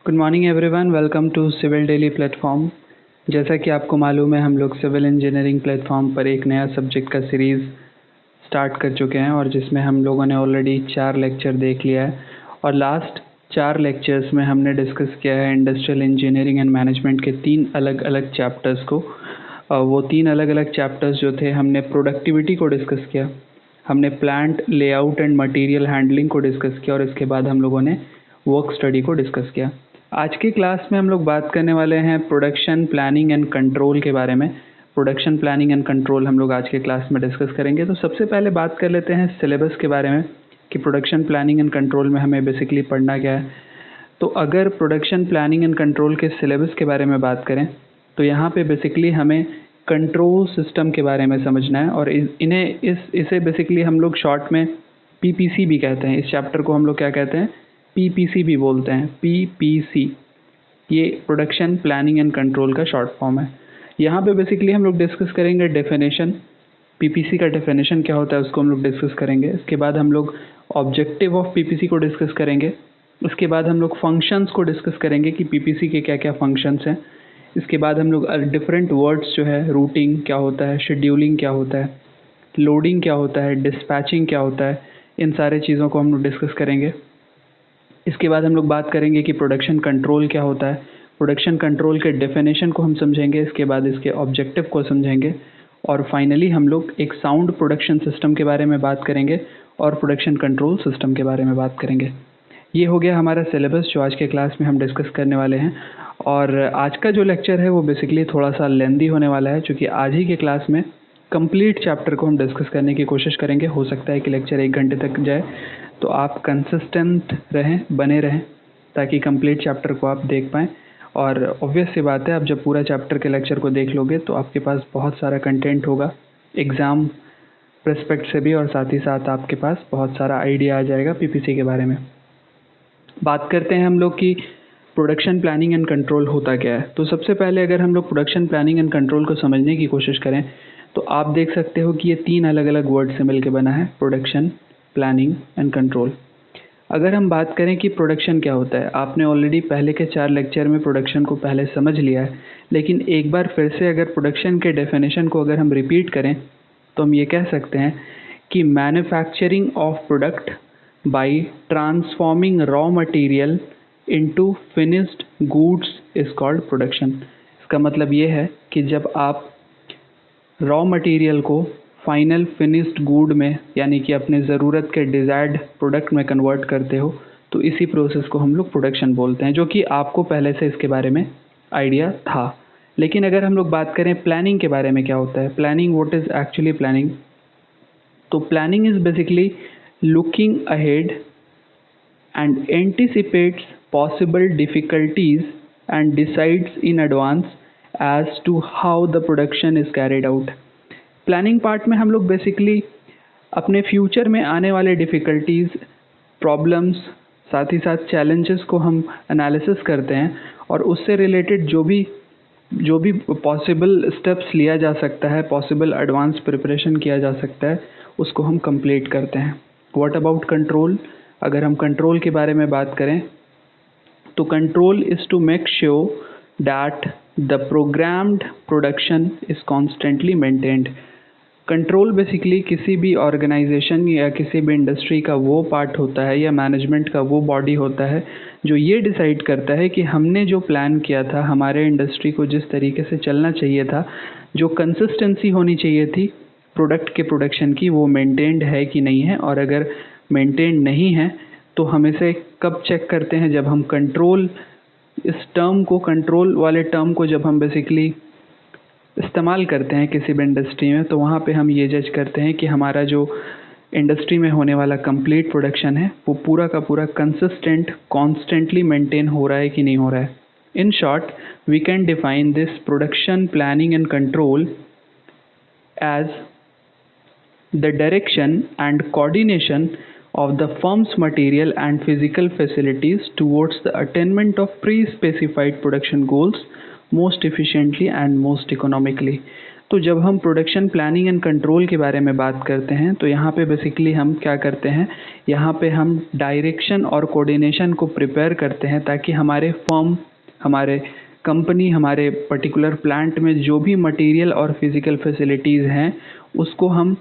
Good morning everyone, welcome to Civil Daily platform. जैसा कि आपको मालूम है, हम लोग सिविल इंजीनियरिंग प्लेटफॉर्म पर एक नया सब्जेक्ट का सीरीज़ स्टार्ट कर चुके हैं और जिसमें हम लोगों ने ऑलरेडी 4 लेक्चर देख लिया है। और लास्ट 4 लेक्चर्स में हमने डिस्कस किया है इंडस्ट्रियल इंजीनियरिंग एंड मैनेजमेंट के 3 अलग अलग चैप्टर्स को। वो 3 अलग अलग चैप्टर्स जो थे, हमने प्रोडक्टिविटी को डिस्कस किया, हमने plant layout and material handling को डिस्कस किया और इसके बाद हम लोगों ने वर्क स्टडी को डिस्कस किया। आज की क्लास में हम लोग बात करने वाले हैं प्रोडक्शन प्लानिंग एंड कंट्रोल के बारे में। प्रोडक्शन प्लानिंग एंड कंट्रोल हम लोग आज के क्लास में डिस्कस करेंगे। तो सबसे पहले बात कर लेते हैं सिलेबस के बारे में कि प्रोडक्शन प्लानिंग एंड कंट्रोल में हमें बेसिकली पढ़ना क्या है। तो अगर प्रोडक्शन प्लानिंग एंड कंट्रोल के सिलेबस के बारे में बात करें तो यहाँ पे बेसिकली हमें कंट्रोल सिस्टम के बारे में समझना है और इसे बेसिकली हम लोग शॉर्ट में पीपीसी भी कहते हैं। इस चैप्टर को हम लोग क्या कहते हैं, पीपीसी भी बोलते हैं, पीपीसी। ये प्रोडक्शन प्लानिंग एंड कंट्रोल का शॉर्ट फॉर्म है। यहाँ पे बेसिकली हम लोग डिस्कस करेंगे डेफिनेशन, पीपीसी का डेफिनेशन क्या होता है उसको हम लोग डिस्कस करेंगे। इसके बाद हम लोग ऑब्जेक्टिव ऑफ पीपीसी को डिस्कस करेंगे। उसके बाद हम लोग फंक्शंस को डिस्कस करेंगे कि पीपीसी के क्या क्या फंक्शंस हैं। इसके बाद हम लोग डिफरेंट वर्ड्स जो है, रूटिंग क्या होता है, शेड्यूलिंग क्या होता है, लोडिंग क्या होता है, डिस्पैचिंग क्या होता है, इन सारे चीज़ों को हम लोग डिस्कस करेंगे। इसके बाद हम लोग बात करेंगे कि प्रोडक्शन कंट्रोल क्या होता है, प्रोडक्शन कंट्रोल के डेफिनेशन को हम समझेंगे। इसके बाद इसके ऑब्जेक्टिव को समझेंगे और फाइनली हम लोग एक साउंड प्रोडक्शन सिस्टम के बारे में बात करेंगे और प्रोडक्शन कंट्रोल सिस्टम के बारे में बात करेंगे। ये हो गया हमारा सिलेबस जो आज के क्लास में हम डिस्कस करने वाले हैं। और आज का जो लेक्चर है वो बेसिकली थोड़ा सा लेंदी होने वाला है, क्योंकि आज ही के क्लास में कंप्लीट चैप्टर को हम डिस्कस करने की कोशिश करेंगे। हो सकता है कि लेक्चर 1 घंटे तक जाए, तो आप कंसिस्टेंट रहें, बने रहें, ताकि कंप्लीट चैप्टर को आप देख पाएँ। और ऑब्वियस सी बात है, आप जब पूरा चैप्टर के लेक्चर को देख लोगे तो आपके पास बहुत सारा कंटेंट होगा एग्ज़ाम पर्सपेक्ट से भी, और साथ ही साथ आपके पास बहुत सारा आइडिया आ जाएगा पीपीसी के बारे में। बात करते हैं हम लोग कि प्रोडक्शन प्लानिंग एंड कंट्रोल होता क्या है। तो सबसे पहले अगर हम लोग प्रोडक्शन प्लानिंग एंड कंट्रोल को समझने की कोशिश करें तो आप देख सकते हो कि ये 3 अलग अलग वर्ड से मिलकर बना है, प्रोडक्शन प्लानिंग एंड कंट्रोल। अगर हम बात करें कि प्रोडक्शन क्या होता है, आपने ऑलरेडी पहले के 4 लेक्चर में प्रोडक्शन को पहले समझ लिया है, लेकिन एक बार फिर से अगर प्रोडक्शन के डेफिनेशन को अगर हम रिपीट करें तो हम ये कह सकते हैं कि manufacturing of product bye transforming raw material into finished goods is called production. इसका मतलब ये है कि जब आप रॉ मटेरियल को फाइनल फिनिश्ड गुड में, यानी कि अपने ज़रूरत के डिज़ायर्ड प्रोडक्ट में कन्वर्ट करते हो, तो इसी प्रोसेस को हम लोग प्रोडक्शन बोलते हैं, जो कि आपको पहले से इसके बारे में आइडिया था। लेकिन अगर हम लोग बात करें प्लानिंग के बारे में क्या होता है, planning, what is actually planning. तो planning is basically looking ahead and anticipates possible difficulties and decides in advance as to how the production is carried out. Planning part में हम लोग बेसिकली अपने फ्यूचर में आने वाले डिफ़िकल्टीज़, प्रॉब्लम्स, साथ ही साथ चैलेंजेस को हम एनालिसिस करते हैं और उससे रिलेटेड जो भी पॉसिबल स्टेप्स लिया जा सकता है, पॉसिबल एडवांस प्रिपरेशन किया जा सकता है, उसको हम कंप्लीट करते हैं। What about control. अगर हम कंट्रोल के बारे में बात करें तो control is to make sure that the programmed production is constantly maintained. Control basically किसी भी ऑर्गेनाइजेशन या किसी भी इंडस्ट्री का वो पार्ट होता है या मैनेजमेंट का वो बॉडी होता है जो ये डिसाइड करता है कि हमने जो प्लान किया था, हमारे इंडस्ट्री को जिस तरीके से चलना चाहिए था, जो कंसिस्टेंसी होनी चाहिए थी प्रोडक्ट के प्रोडक्शन की, वो मेंटेन्ड है कि नहीं है। और अगर मेंटेन्ड नहीं है तो हम इसे कब चेक करते हैं, जब हम कंट्रोल, इस टर्म को, कंट्रोल वाले टर्म को जब हम बेसिकली इस्तेमाल करते हैं किसी भी इंडस्ट्री में, तो वहाँ पे हम ये जज करते हैं कि हमारा जो इंडस्ट्री में होने वाला कंप्लीट प्रोडक्शन है वो पूरा का पूरा कंसिस्टेंट, कॉन्स्टेंटली मेंटेन हो रहा है कि नहीं हो रहा है। In short, we can define this production planning and control as the direction and coordination of the firm's material and physical facilities towards the attainment of pre-specified production goals most efficiently and most economically। तो जब हम production planning and control के बारे में बात करते हैं तो यहाँ पे बेसिकली हम क्या करते हैं, यहाँ पे हम डायरेक्शन और कोऑर्डिनेशन को प्रिपेयर करते हैं ताकि हमारे फर्म, हमारे कंपनी, हमारे पर्टिकुलर प्लांट में जो भी मटेरियल और फिज़िकल फैसिलिटीज़ हैं उसको हम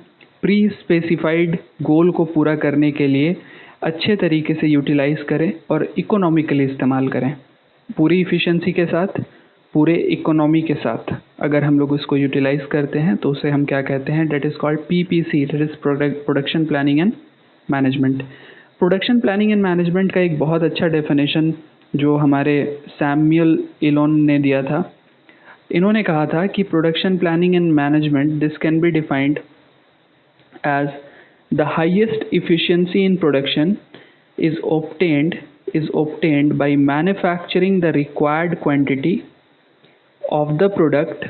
प्री स्पेसिफाइड गोल को पूरा करने के लिए अच्छे तरीके से यूटिलाइज़ करें और इकोनॉमिकली इस्तेमाल करें, पूरी इफ़िशेंसी के साथ, पूरे इकोनॉमी के साथ। अगर हम लोग उसको यूटिलाइज़ करते हैं तो उसे हम क्या कहते हैं, that is called PPC, that is production planning and management. Production planning and management का एक बहुत अच्छा डेफिनेशन जो हमारे सैमुअल एलोन ने दिया था। इन्होंने कहा था कि production planning and management this can be defined as the highest efficiency in production is obtained by manufacturing the required quantity of the product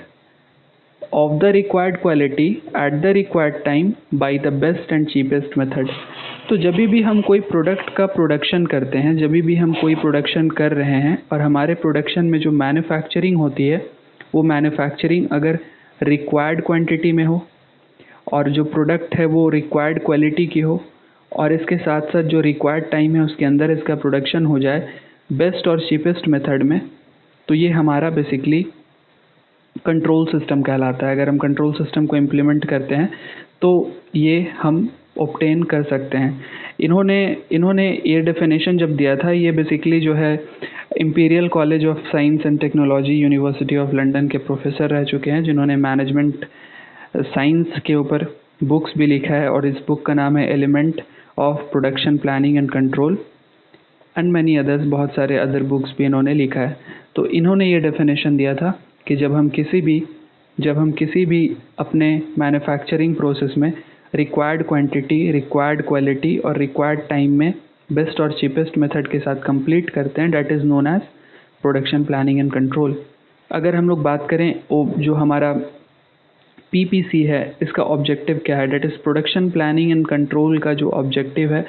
of the required quality at the required time by the best and cheapest method। तो जब भी हम कोई product का production करते हैं, जब भी हम कोई प्रोडक्शन कर रहे हैं और हमारे प्रोडक्शन में जो मैन्युफैक्चरिंग होती है वो मैन्युफैक्चरिंग अगर रिक्वायर्ड क्वांटिटी में हो और जो प्रोडक्ट है वो रिक्वायर्ड क्वालिटी की हो और इसके साथ साथ जो रिक्वायर्ड टाइम है उसके अंदर इसका प्रोडक्शन हो जाए बेस्ट और चीपेस्ट मेथड में, तो ये हमारा बेसिकली कंट्रोल सिस्टम कहलाता है। अगर हम कंट्रोल सिस्टम को इम्प्लीमेंट करते हैं तो ये हम ऑब्टेन कर सकते हैं। इन्होंने ये डेफिनेशन जब दिया था, ये बेसिकली जो है imperial college of science and technology university of London के प्रोफेसर रह चुके हैं जिन्होंने मैनेजमेंट साइंस के ऊपर बुक्स भी लिखा है और इस बुक का नाम है element of production planning and control and many others, बहुत सारे अदर बुक्स भी इन्होंने लिखा है। तो इन्होंने ये डेफिनेशन दिया था कि जब हम किसी भी अपने मैन्युफैक्चरिंग प्रोसेस में रिक्वायर्ड क्वांटिटी, रिक्वायर्ड क्वालिटी और रिक्वायर्ड टाइम में बेस्ट और चीपेस्ट मेथड के साथ कंप्लीट करते हैं, that is known as production planning and control. अगर हम लोग बात करें जो हमारा PPC है इसका ऑब्जेक्टिव क्या है, that is production planning and control का जो ऑब्जेक्टिव है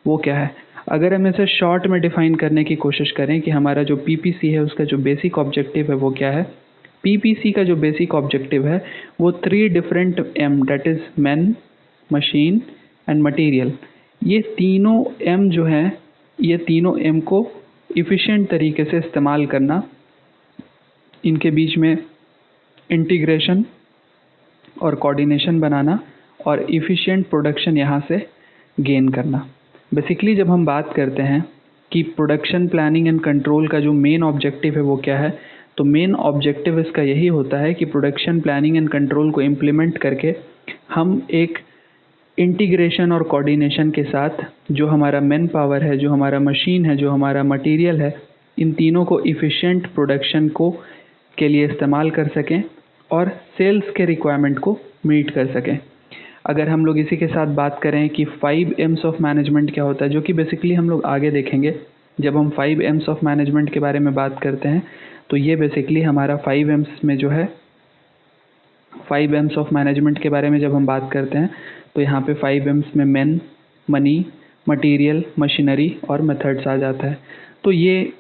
वो क्या है। अगर हम इसे शॉर्ट में डिफाइन करने की कोशिश करें कि हमारा जो PPC है उसका जो बेसिक ऑब्जेक्टिव है वो क्या है, PPC का जो बेसिक ऑब्जेक्टिव है वो 3 different M, that is man, machine and material, ये तीनों M जो हैं, ये तीनों M को इफ़िशिएंट तरीके से इस्तेमाल करना, इनके बीच में इंटीग्रेशन और कोऑर्डिनेशन बनाना और इफ़िशिएंट प्रोडक्शन यहाँ से गेन करना। बेसिकली जब हम बात करते हैं कि प्रोडक्शन प्लानिंग एंड कंट्रोल का जो मेन ऑब्जेक्टिव है वो क्या है, तो मेन ऑब्जेक्टिव इसका यही होता है कि प्रोडक्शन प्लानिंग एंड कंट्रोल को इम्प्लीमेंट करके हम एक इंटीग्रेशन और कोऑर्डिनेशन के साथ जो हमारा मैन पावर है, जो हमारा मशीन है, जो हमारा मटेरियल है, इन तीनों को इफ़िशिएंट प्रोडक्शन के लिए इस्तेमाल कर सकें और सेल्स के रिक्वायरमेंट को मीट कर सकें। अगर हम लोग इसी के साथ बात करें कि 5 M's ऑफ मैनेजमेंट क्या होता है, जो कि बेसिकली हम लोग आगे देखेंगे जब हम 5 M's ऑफ मैनेजमेंट के बारे में बात करते हैं, तो ये बेसिकली हमारा 5 M's में जो है 5 M's ऑफ मैनेजमेंट के बारे में जब हम बात करते हैं तो यहाँ पे 5 M's में मैन, मनी, मटीरियल, मशीनरी और मेथड्स आ जाता है। तो ये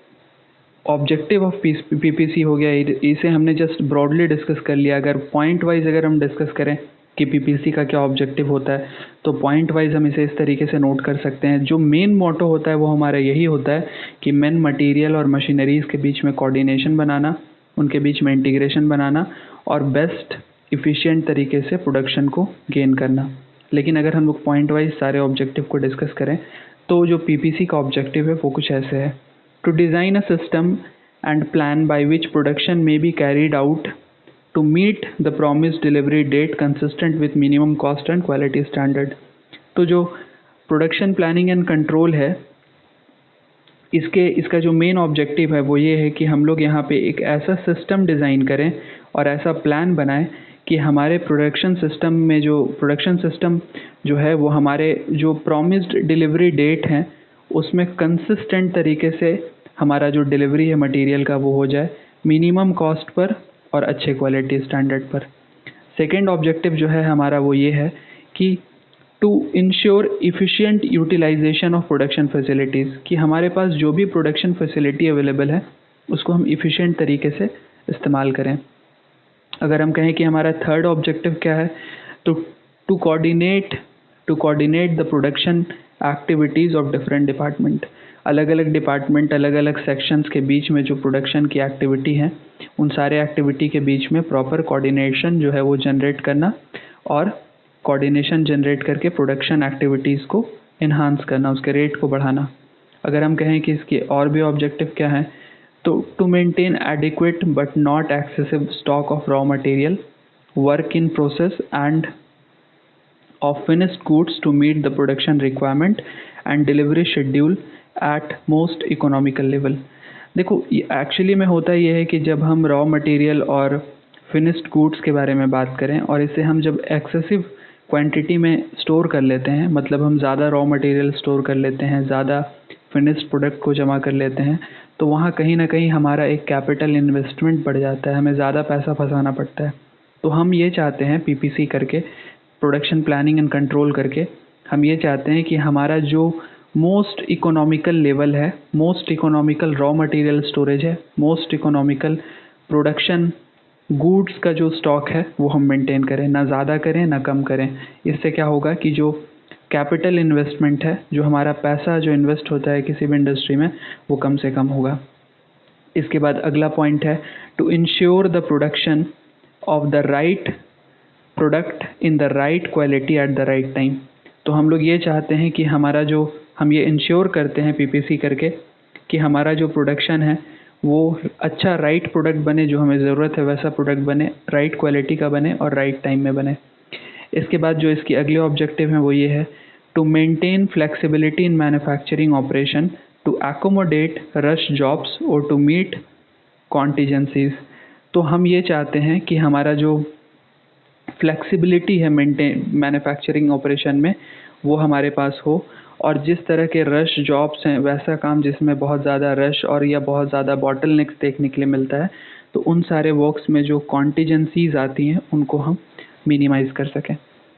ऑब्जेक्टिव ऑफ PPC हो गया, इसे हमने जस्ट ब्रॉडली डिस्कस कर लिया। अगर पॉइंट वाइज अगर हम डिस्कस करें कि PPC का क्या ऑब्जेक्टिव होता है तो पॉइंट वाइज हम इसे इस तरीके से नोट कर सकते हैं। जो मेन मोटो होता है वो हमारा यही होता है कि मैन, मटेरियल और मशीनरीज़ के बीच में कोऑर्डिनेशन बनाना, उनके बीच में इंटीग्रेशन बनाना और बेस्ट इफ़िशिएंट तरीके से प्रोडक्शन को गेन करना। लेकिन अगर हम लोग पॉइंट वाइज सारे ऑब्जेक्टिव को डिस्कस करें तो जो PPC का ऑब्जेक्टिव है वो कुछ ऐसे है: to design a system and plan by which production may be carried out to meet the promised delivery date consistent with minimum cost and quality standard। तो जो प्रोडक्शन प्लानिंग एंड कंट्रोल है इसका जो मेन ऑब्जेक्टिव है वो ये है कि हम लोग यहाँ पे एक ऐसा सिस्टम डिज़ाइन करें और ऐसा प्लान बनाएं कि हमारे प्रोडक्शन सिस्टम जो है वो हमारे जो प्रॉमिस्ड डिलीवरी डेट हैं उसमें कंसिस्टेंट तरीके से हमारा जो डिलीवरी है मटेरियल का वो हो जाए मिनिमम कॉस्ट पर और अच्छे क्वालिटी स्टैंडर्ड पर। सेकेंड ऑब्जेक्टिव जो है हमारा वो ये है कि to ensure efficient utilization of production facilities, कि हमारे पास जो भी प्रोडक्शन फैसिलिटी अवेलेबल है उसको हम इफ़िशिएंट तरीके से इस्तेमाल करें। अगर हम कहें कि हमारा थर्ड ऑब्जेक्टिव क्या है, तो to coordinate the production activities of different department. अलग अलग डिपार्टमेंट, अलग अलग सेक्शंस के बीच में जो प्रोडक्शन की एक्टिविटी है, उन सारे एक्टिविटी के बीच में प्रॉपर कोऑर्डिनेशन जो है वो जनरेट करना, और कोऑर्डिनेशन जनरेट करके प्रोडक्शन एक्टिविटीज़ को इन्हांस करना, उसके रेट को बढ़ाना। अगर हम कहें कि इसके और भी ऑब्जेक्टिव क्या है, तो to maintain adequate but not excessive stock of raw material, work in process and of finished goods to meet the production requirement and delivery schedule at most economical level। देखो एक्चुअली में होता ये है कि जब हम रॉ मटेरियल और finished goods के बारे में बात करें और इसे हम जब एक्सेसिव क्वांटिटी में स्टोर कर लेते हैं, मतलब हम ज़्यादा रॉ मटेरियल स्टोर कर लेते हैं, ज़्यादा फिनिश्ड प्रोडक्ट को जमा कर लेते हैं, तो वहाँ कहीं ना कहीं हमारा एक कैपिटल इन्वेस्टमेंट बढ़ जाता है, हमें ज़्यादा पैसा फंसाना पड़ता है। तो हम ये चाहते हैं पीपीसी करके, प्रोडक्शन प्लानिंग एंड कंट्रोल करके, हम ये चाहते हैं कि हमारा जो मोस्ट इकोनॉमिकल लेवल है, most economical raw material storage है, मोस्ट इकोनॉमिकल प्रोडक्शन गुड्स का जो स्टॉक है वो हम मेंटेन करें, ना ज़्यादा करें ना कम करें। इससे क्या होगा कि जो कैपिटल इन्वेस्टमेंट है, जो हमारा पैसा जो इन्वेस्ट होता है किसी भी इंडस्ट्री में, वो कम से कम होगा। इसके बाद अगला पॉइंट है to ensure the production of the right product in the right quality at the right time. तो हम लोग ये चाहते हैं कि हमारा जो हम ये इंश्योर करते हैं पीपीसी करके कि हमारा जो प्रोडक्शन है वो अच्छा राइट प्रोडक्ट बने, जो हमें ज़रूरत है वैसा प्रोडक्ट बने, राइट क्वालिटी का बने और राइट टाइम में बने। इसके बाद जो इसकी अगले ऑब्जेक्टिव हैं वो ये है to maintain flexibility in manufacturing operation to accommodate rush jobs और टू मीट कॉन्टीजेंसीज। तो हम ये चाहते हैं कि हमारा जो फ्लेक्सिबिलिटी है मैन्युफैक्चरिंग ऑपरेशन में वो हमारे पास हो, और जिस तरह के रश जॉब्स हैं, वैसा काम जिसमें बहुत ज़्यादा रश और या बहुत ज़्यादा बॉटलनेक्स देखने के लिए मिलता है, तो उन सारे वर्क्स में जो कॉन्टीजेंसीज आती हैं उनको हम मिनिमाइज़ कर सकें।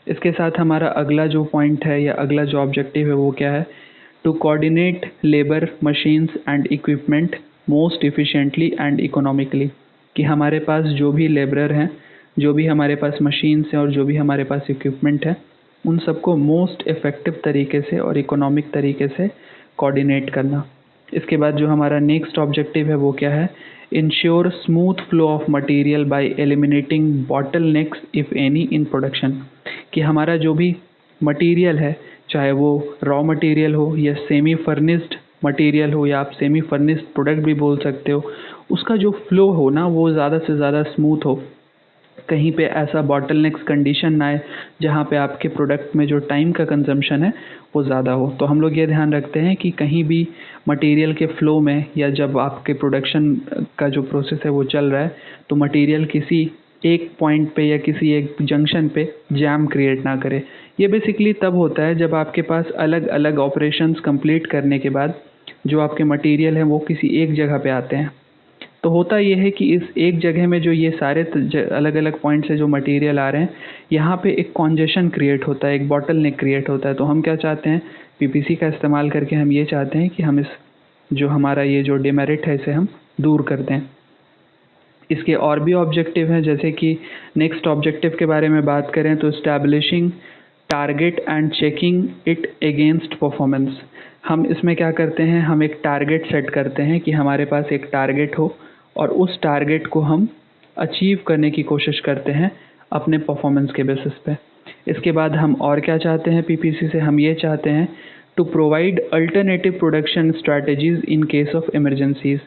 इसके साथ हमारा अगला जो पॉइंट है या अगला जो ऑब्जेक्टिव है वो क्या है, to coordinate labour, machines and equipment most efficiently and economically. कि हमारे पास जो भी लेबरर हैं, जो भी हमारे पास मशीन्स हैं और जो भी हमारे पास इक्विपमेंट है, उन सबको मोस्ट इफ़ेक्टिव तरीके से और इकोनॉमिक तरीके से कोऑर्डिनेट करना। इसके बाद जो हमारा नेक्स्ट ऑब्जेक्टिव है वो क्या है, ensure smooth flow of material by eliminating bottlenecks if any in production. कि हमारा जो भी मटेरियल है, चाहे वो रॉ मटेरियल हो या सेमी फर्निश्ड मटेरियल हो या आप सेमी फर्निश्ड प्रोडक्ट भी बोल सकते हो, उसका जो फ्लो हो ना वो ज़्यादा से ज़्यादा स्मूथ हो, कहीं पे ऐसा बॉटलनेक्स कंडीशन ना आए जहाँ पे आपके प्रोडक्ट में जो टाइम का कंजम्पशन है वो ज़्यादा हो। तो हम लोग ये ध्यान रखते हैं कि कहीं भी मटेरियल के फ़्लो में या जब आपके प्रोडक्शन का जो प्रोसेस है वो चल रहा है, तो मटेरियल किसी एक पॉइंट पे या किसी एक जंक्शन पे जैम क्रिएट ना करे। ये बेसिकली तब होता है जब आपके पास अलग अलग ऑपरेशंस कंप्लीट करने के बाद जो आपके मटेरियल हैं वो किसी एक जगह पे आते हैं। तो होता ये है कि इस एक जगह में जो ये सारे अलग अलग पॉइंट से जो मटेरियल आ रहे हैं, यहाँ पे एक कॉन्जेशन क्रिएट होता है, एक बॉटल नेक क्रिएट होता है। तो हम क्या चाहते हैं, पीपीसी का इस्तेमाल करके हम ये चाहते हैं कि हम इस जो हमारा ये जो डिमेरिट है इसे हम दूर कर दें। इसके और भी ऑब्जेक्टिव हैं, जैसे कि नेक्स्ट ऑब्जेक्टिव के बारे में बात करें तो establishing target and checking it against performance. हम इसमें क्या करते हैं, हम एक टारगेट सेट करते हैं कि हमारे पास एक टारगेट हो और उस टारगेट को हम अचीव करने की कोशिश करते हैं अपने परफॉर्मेंस के बेसिस पे। इसके बाद हम और क्या चाहते हैं पीपीसी से, हम ये चाहते हैं to provide alternative production strategies in case of emergencies.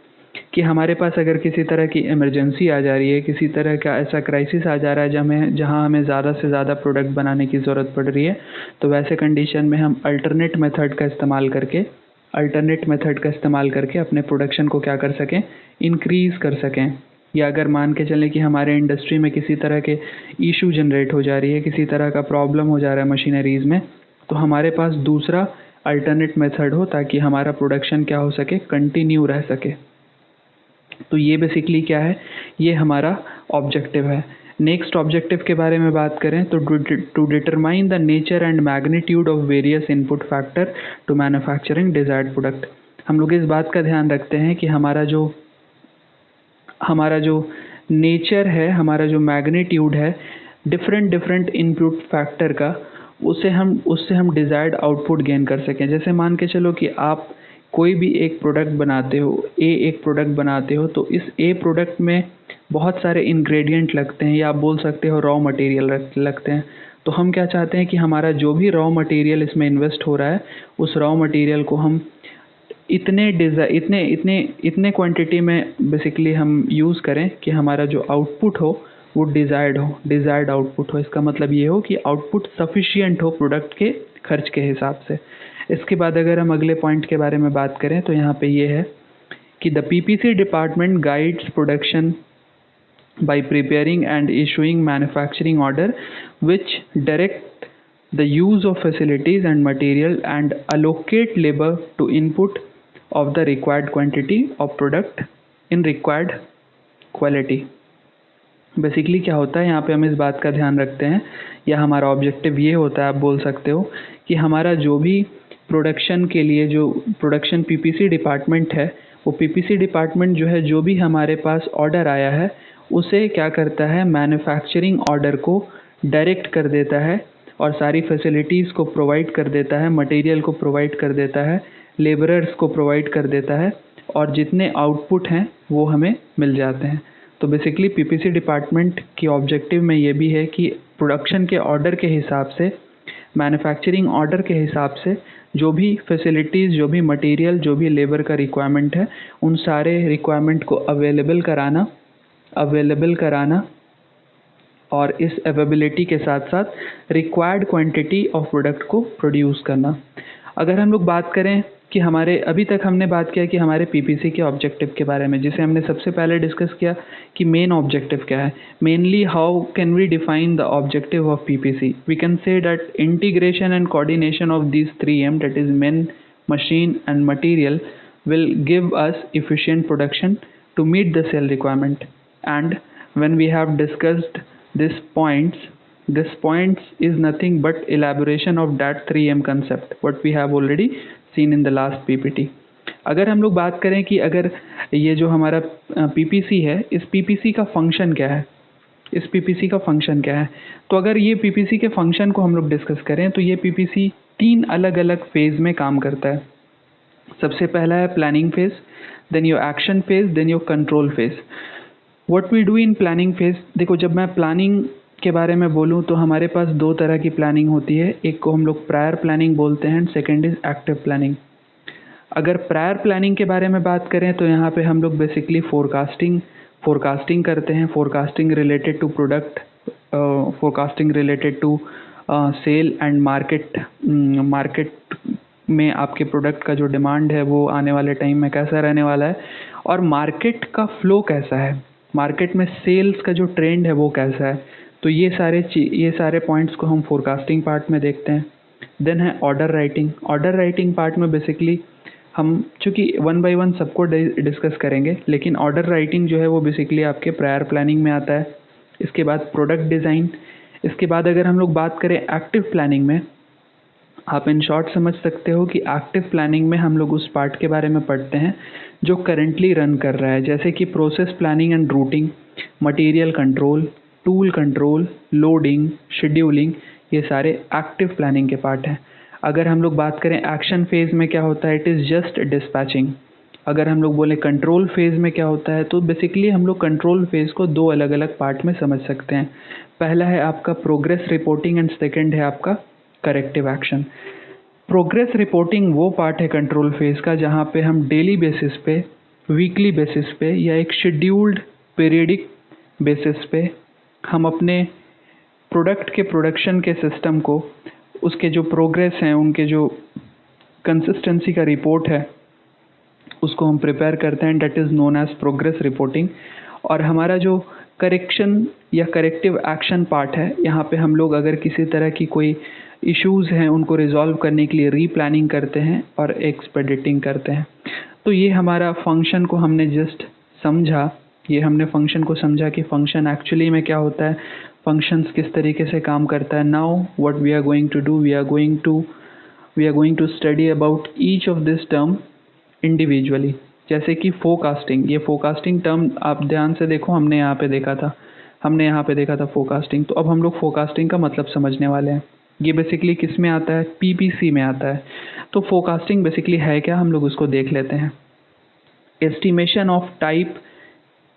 कि हमारे पास अगर किसी तरह की इमरजेंसी आ जा रही है, किसी तरह का ऐसा क्राइसिस आ जा रहा है जहाँ हमें ज़्यादा से ज़्यादा प्रोडक्ट बनाने की ज़रूरत पड़ रही है, तो वैसे कंडीशन में हम अल्टरनेट मेथड का इस्तेमाल करके अपने प्रोडक्शन को क्या कर सकें, इंक्रीज़ कर सकें। या अगर मान के चलें कि हमारे इंडस्ट्री में किसी तरह के इशू जनरेट हो जा रही है, किसी तरह का प्रॉब्लम हो जा रहा है मशीनरीज़ में, तो हमारे पास दूसरा अल्टरनेट मेथड हो ताकि हमारा प्रोडक्शन क्या हो सके, कंटिन्यू रह सके। तो ये बेसिकली क्या है, ये हमारा ऑब्जेक्टिव है। नेक्स्ट ऑब्जेक्टिव के बारे में बात करें तो to determine the nature and magnitude of various input factor to manufacturing desired product. हम लोग इस बात का ध्यान रखते हैं कि हमारा जो नेचर है, हमारा जो मैग्नीट्यूड है डिफरेंट इनपुट फैक्टर का, उससे हम डिज़ायर्ड आउटपुट गेन कर सकें। जैसे मान के चलो कि आप कोई भी एक प्रोडक्ट बनाते हो, एक प्रोडक्ट बनाते हो, तो इस ए प्रोडक्ट में बहुत सारे इंग्रेडिएंट लगते हैं, या आप बोल सकते हो रॉ मटेरियल लगते हैं। तो हम क्या चाहते हैं कि हमारा जो भी रॉ मटेरियल इसमें इन्वेस्ट हो रहा है, उस रॉ मटेरियल को हम इतने क्वांटिटी में बेसिकली हम यूज़ करें कि हमारा जो आउटपुट हो वो डिज़ायर्ड आउटपुट हो। इसका मतलब ये हो कि आउटपुट सफिशिएंट हो प्रोडक्ट के खर्च के हिसाब से। इसके बाद अगर हम अगले पॉइंट के बारे में बात करें तो यहाँ पे ये है कि the PPC department guides production by preparing and issuing manufacturing order which direct the use of facilities and material and allocate labor to input of the required quantity of product in required quality। Basically क्या होता है, यहाँ पे हम इस बात का ध्यान रखते हैं, या हमारा ऑब्जेक्टिव ये होता है, आप बोल सकते हो कि हमारा जो भी प्रोडक्शन के लिए जो प्रोडक्शन पीपीसी डिपार्टमेंट है, वो पीपीसी डिपार्टमेंट जो है, जो भी हमारे पास ऑर्डर आया है उसे क्या करता है, मैन्युफैक्चरिंग ऑर्डर को डायरेक्ट कर देता है और सारी फैसिलिटीज़ को प्रोवाइड कर देता है, मटेरियल को प्रोवाइड कर देता है, लेबरर्स को प्रोवाइड कर देता है, और जितने आउटपुट हैं वो हमें मिल जाते हैं। तो बेसिकली पीपीसी डिपार्टमेंट की ऑब्जेक्टिव में ये भी है कि प्रोडक्शन के ऑर्डर के हिसाब से, मैन्युफैक्चरिंग ऑर्डर के हिसाब से जो भी फैसिलिटीज़, जो भी मटेरियल, जो भी लेबर का रिक्वायरमेंट है, उन सारे रिक्वायरमेंट को अवेलेबल कराना और इस अवेलेबिलिटी के साथ साथ रिक्वायर्ड क्वांटिटी ऑफ प्रोडक्ट को प्रोड्यूस करना। अगर हम लोग बात करें कि हमारे, अभी तक हमने बात किया कि हमारे पीपीसी के ऑब्जेक्टिव के बारे में, जिसे हमने सबसे पहले डिस्कस किया कि मेन ऑब्जेक्टिव क्या है। Mainly how can we define the objective of PPC? We can say that integration and coordination of these 3M, that is man, machine and material, will give us efficient production to meet the sale requirement. And when we have discussed these points is nothing but elaboration of that 3M concept what we have already seen in the last PPT। अगर हम लोग बात करें कि अगर ये जो हमारा PPC है, इस PPC का फंक्शन क्या है, तो अगर ये PPC के फंक्शन को हम लोग डिस्कस करें तो ये PPC 3 अलग अलग फेज में काम करता है। सबसे पहला है planning phase, then your action phase, then your control phase. What we do in planning phase? देखो, जब मैं प्लानिंग के बारे में बोलूँ तो हमारे पास 2 तरह की प्लानिंग होती है। एक को हम लोग प्रायर प्लानिंग बोलते हैं, सेकेंड इज एक्टिव प्लानिंग। अगर प्रायर प्लानिंग के बारे में बात करें तो यहाँ पे हम लोग बेसिकली फोरकास्टिंग करते हैं, forecasting related to product, forecasting related to sale and market में आपके प्रोडक्ट का जो डिमांड है वो आने वाले टाइम में कैसा रहने वाला है, और मार्केट का फ्लो कैसा है, मार्केट में सेल्स का जो ट्रेंड है वो कैसा है। तो ये सारे पॉइंट्स को हम फोरकास्टिंग पार्ट में देखते हैं। देन है ऑर्डर राइटिंग पार्ट में बेसिकली हम चूँकि 1 बाय 1 सबको डिस्कस करेंगे, लेकिन ऑर्डर राइटिंग जो है वो बेसिकली आपके प्रायर प्लानिंग में आता है। इसके बाद प्रोडक्ट डिज़ाइन। इसके बाद अगर हम लोग बात करें एक्टिव प्लानिंग में, आप इन शॉर्ट समझ सकते हो कि एक्टिव प्लानिंग में हम लोग उस पार्ट के बारे में पढ़ते हैं जो करंटली रन कर रहा है, जैसे कि process planning and routing, material control, tool control, loading, scheduling, ये सारे एक्टिव प्लानिंग के पार्ट हैं। अगर हम लोग बात करें एक्शन फेज में क्या होता है, इट इज़ जस्ट डिस्पैचिंग। अगर हम लोग बोले कंट्रोल फेज में क्या होता है, तो बेसिकली हम लोग कंट्रोल फेज को 2 अलग अलग पार्ट में समझ सकते हैं। पहला है आपका प्रोग्रेस रिपोर्टिंग एंड सेकेंड है आपका करेक्टिव एक्शन। प्रोग्रेस रिपोर्टिंग वो पार्ट है कंट्रोल फेज का जहाँ पे हम डेली बेसिस पे, वीकली बेसिस पे या एक शेड्यूल्ड पीरियडिक बेसिस पे हम अपने प्रोडक्ट के प्रोडक्शन के सिस्टम को, उसके जो प्रोग्रेस हैं, उनके जो कंसिस्टेंसी का रिपोर्ट है, उसको हम प्रिपेयर करते हैं, that is known as progress reporting. और हमारा जो करेक्शन या करेक्टिव एक्शन पार्ट है, यहाँ पे हम लोग अगर किसी तरह की कोई इश्यूज़ हैं उनको रिजॉल्व करने के लिए रीप्लानिंग करते हैं और एक्सपेडिटिंग करते हैं। तो ये हमारा फंक्शन को हमने जस्ट समझा, ये हमने फंक्शन को समझा कि फंक्शन एक्चुअली में क्या होता है, फंक्शंस किस तरीके से काम करता है। Now what we are going to do, we are going to study about each of this term individually. जैसे कि फोरकास्टिंग, ये फोरकास्टिंग टर्म आप ध्यान से देखो, हमने यहाँ पे देखा था फोरकास्टिंग। तो अब हम लोग फोरकास्टिंग का मतलब समझने वाले हैं। ये बेसिकली किस में आता है, पीपीसी में आता है। तो फोरकास्टिंग बेसिकली है क्या, हम लोग उसको देख लेते हैं। Estimation of type,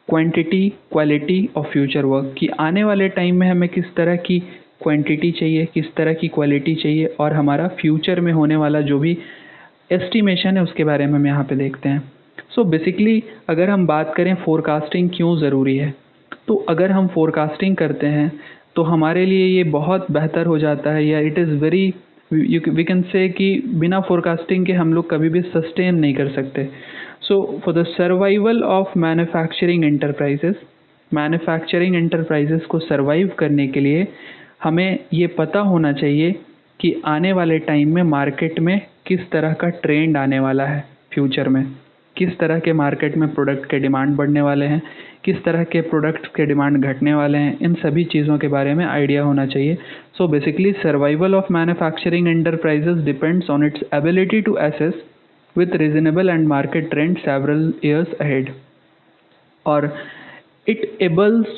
quantity, quality of future work, कि आने वाले टाइम में हमें किस तरह की क्वांटिटी चाहिए, किस तरह की क्वालिटी चाहिए, और हमारा फ्यूचर में होने वाला जो भी एस्टिमेशन है उसके बारे में हम यहाँ पे देखते हैं। सो बेसिकली अगर हम बात करें फोरकास्टिंग क्यों ज़रूरी है, तो अगर हम फोरकास्टिंग करते हैं तो हमारे लिए ये बहुत बेहतर हो जाता है, या it is very we can say कि बिना फोरकास्टिंग के हम लोग कभी भी सस्टेन नहीं कर सकते। So for the survival of manufacturing enterprises को सर्वाइव करने के लिए हमें ये पता होना चाहिए कि आने वाले टाइम में मार्केट में किस तरह का ट्रेंड आने वाला है, फ्यूचर में किस तरह के मार्केट में प्रोडक्ट के डिमांड बढ़ने वाले हैं, किस तरह के प्रोडक्ट के डिमांड घटने वाले हैं, इन सभी चीज़ों के बारे में आइडिया होना चाहिए। So basically survival of manufacturing enterprises depends on its ability to assess with reasonable and market trend several years ahead, or it enables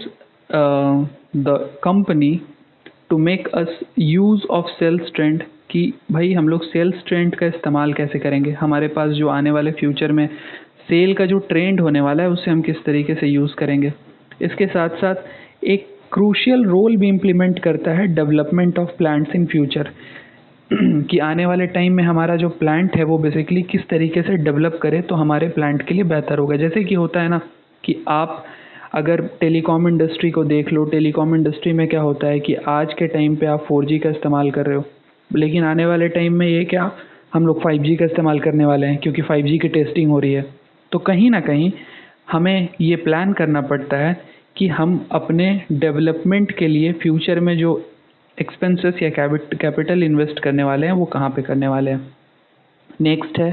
the company to make us use of sales trend, कि भाई हम लोग sales trend का इस्तेमाल कैसे करेंगे, हमारे पास जो आने वाले फ्यूचर में सेल का जो ट्रेंड होने वाला है उसे हम किस तरीके से यूज़ करेंगे। इसके साथ साथ एक क्रूशियल रोल भी इम्प्लीमेंट करता है development of plants in future, कि आने वाले टाइम में हमारा जो प्लांट है वो बेसिकली किस तरीके से डेवलप करे तो हमारे प्लांट के लिए बेहतर होगा। जैसे कि होता है ना कि आप अगर टेलीकॉम इंडस्ट्री को देख लो, टेलीकॉम इंडस्ट्री में क्या होता है कि आज के टाइम पे आप 4G का इस्तेमाल कर रहे हो, लेकिन आने वाले टाइम में ये क्या हम लोग 5G का इस्तेमाल करने वाले हैं, क्योंकि 5G की टेस्टिंग हो रही है। तो कहीं ना कहीं हमें ये प्लान करना पड़ता है कि हम अपने डेवलपमेंट के लिए फ्यूचर में जो एक्सपेंसेस या कैपिटल इन्वेस्ट करने वाले हैं वो कहाँ पे करने वाले हैं। नेक्स्ट है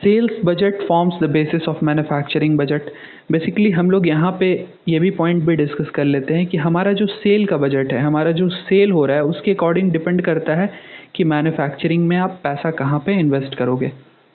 sales budget forms the basis of manufacturing budget. Basically हम लोग यहाँ पे ये भी पॉइंट भी डिस्कस कर लेते हैं कि हमारा जो सेल का बजट है, हमारा जो सेल हो रहा है उसके अकॉर्डिंग डिपेंड करता है कि मैन्युफैक्चरिंग में आप पैसा कहाँ पे इन्वेस्ट करोगे।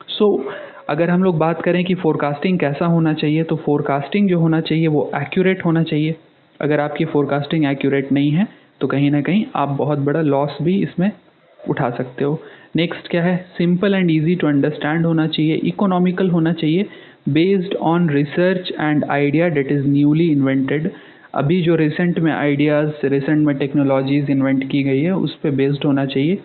सो अगर हम लोग बात करें कि फोरकास्टिंग कैसा होना चाहिए, तो फोरकास्टिंग जो होना चाहिए वो एक्यूरेट होना चाहिए। अगर आपकी फोरकास्टिंग एक्यूरेट नहीं है तो कहीं ना कहीं आप बहुत बड़ा लॉस भी इसमें उठा सकते हो। नेक्स्ट क्या है, simple and easy to understand होना चाहिए, इकोनॉमिकल होना चाहिए, based on research and idea that is newly invented. अभी जो रिसेंट में आइडियाज़, रिसेंट में टेक्नोलॉजीज़ इन्वेंट की गई है उस पर बेस्ड होना चाहिए,